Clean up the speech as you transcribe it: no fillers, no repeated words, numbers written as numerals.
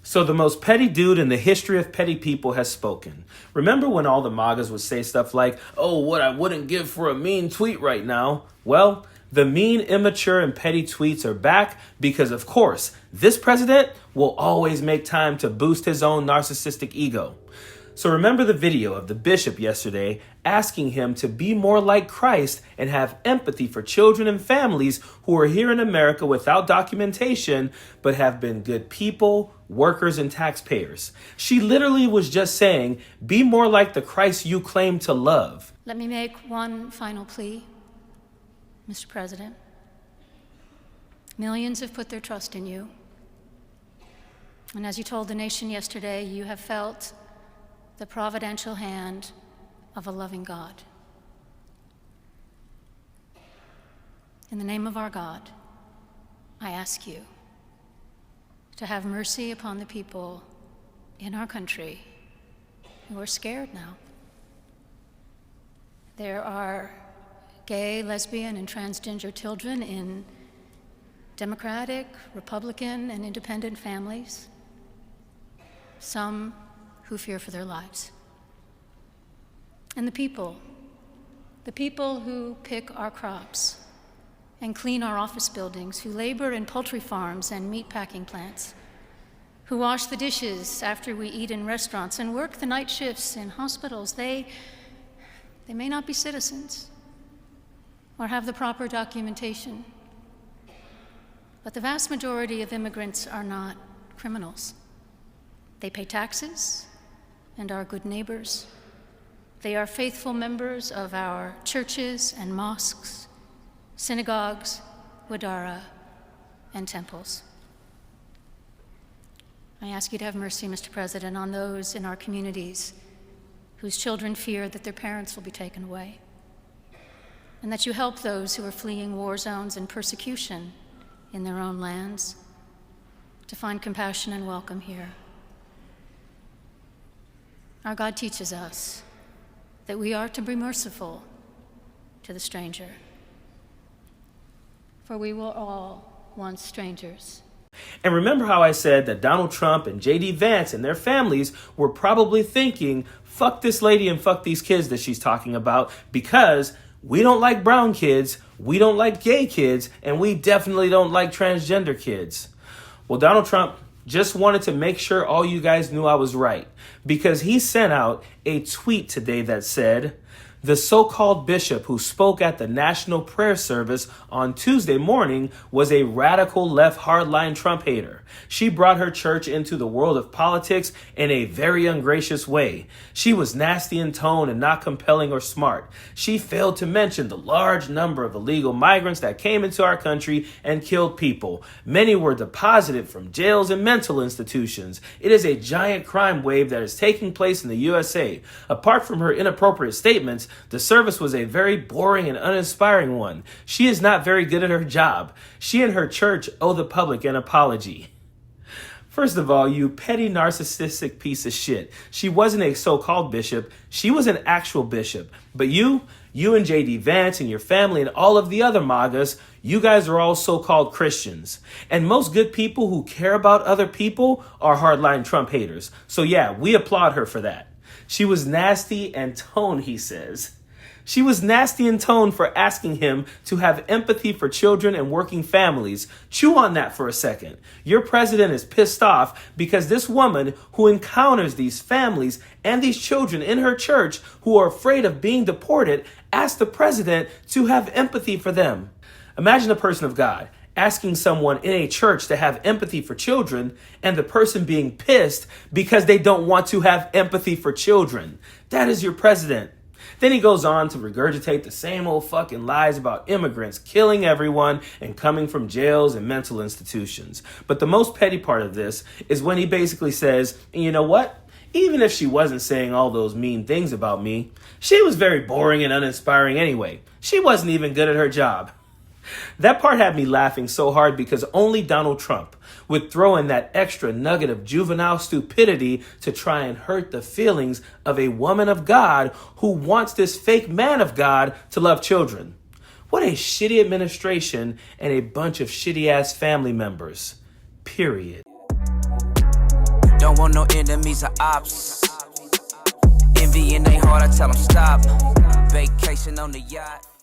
So the most petty dude in the history of petty people has spoken. Remember when all the MAGAs would say stuff like, oh, what I wouldn't give for a mean tweet right now? Well, the mean, immature, and petty tweets are back because, of course, this president will always make time to boost his own narcissistic ego. So remember the video of the bishop yesterday asking him to be more like Christ and have empathy for children and families who are here in America without documentation, but have been good people, workers, and taxpayers. She literally was just saying, be more like the Christ you claim to love. Let me make one final plea, Mr. President. Millions have put their trust in you. And as you told the nation yesterday, you have felt the providential hand of a loving God. In the name of our God, I ask you to have mercy upon the people in our country who are scared now. There are gay, lesbian, and transgender children in Democratic, Republican, and independent families, some who fear for their lives. And the people who pick our crops and clean our office buildings, who labor in poultry farms and meat packing plants, who wash the dishes after we eat in restaurants and work the night shifts in hospitals, they may not be citizens or have the proper documentation, but the vast majority of immigrants are not criminals. They pay taxes and are good neighbors. They are faithful members of our churches and mosques, synagogues, wadara, and temples. I ask you to have mercy, Mr. President, on those in our communities whose children fear that their parents will be taken away, and that you help those who are fleeing war zones and persecution in their own lands to find compassion and welcome here. Our God teaches us that we are to be merciful to the stranger, for we were all once strangers. And remember how I said that Donald Trump and J.D. Vance and their families were probably thinking, fuck this lady and fuck these kids that she's talking about, because we don't like brown kids, we don't like gay kids, and we definitely don't like transgender kids. Well, Donald Trump just wanted to make sure all you guys knew I was right, because he sent out a tweet today that said, the so-called bishop who spoke at the National Prayer Service on Tuesday morning was a radical left hardline Trump hater. She brought her church into the world of politics in a very ungracious way. She was nasty in tone and not compelling or smart. She failed to mention the large number of illegal migrants that came into our country and killed people. Many were deposited from jails and mental institutions. It is a giant crime wave that is taking place in the USA. Apart from her inappropriate statements, the service was a very boring and uninspiring one. She is not very good at her job. She and her church owe the public an apology. First of all, you petty narcissistic piece of shit. She wasn't a so-called bishop. She was an actual bishop. But you and J.D. Vance and your family and all of the other MAGAs, you guys are all so-called Christians. And most good people who care about other people are hardline Trump haters. So yeah, we applaud her for that. She was nasty in tone, he says. She was nasty in tone for asking him to have empathy for children and working families. Chew on that for a second. Your president is pissed off because this woman who encounters these families and these children in her church who are afraid of being deported asked the president to have empathy for them. Imagine a person of God asking someone in a church to have empathy for children and the person being pissed because they don't want to have empathy for children. That is your president. Then he goes on to regurgitate the same old fucking lies about immigrants killing everyone and coming from jails and mental institutions. But the most petty part of this is when he basically says, you know what? Even if she wasn't saying all those mean things about me, she was very boring and uninspiring anyway. She wasn't even good at her job. That part had me laughing so hard because only Donald Trump would throw in that extra nugget of juvenile stupidity to try and hurt the feelings of a woman of God who wants this fake man of God to love children. What a shitty administration and a bunch of shitty ass family members. Period. Don't want no enemies or ops. Envy in they heart, I tell them stop. Vacation on the yacht.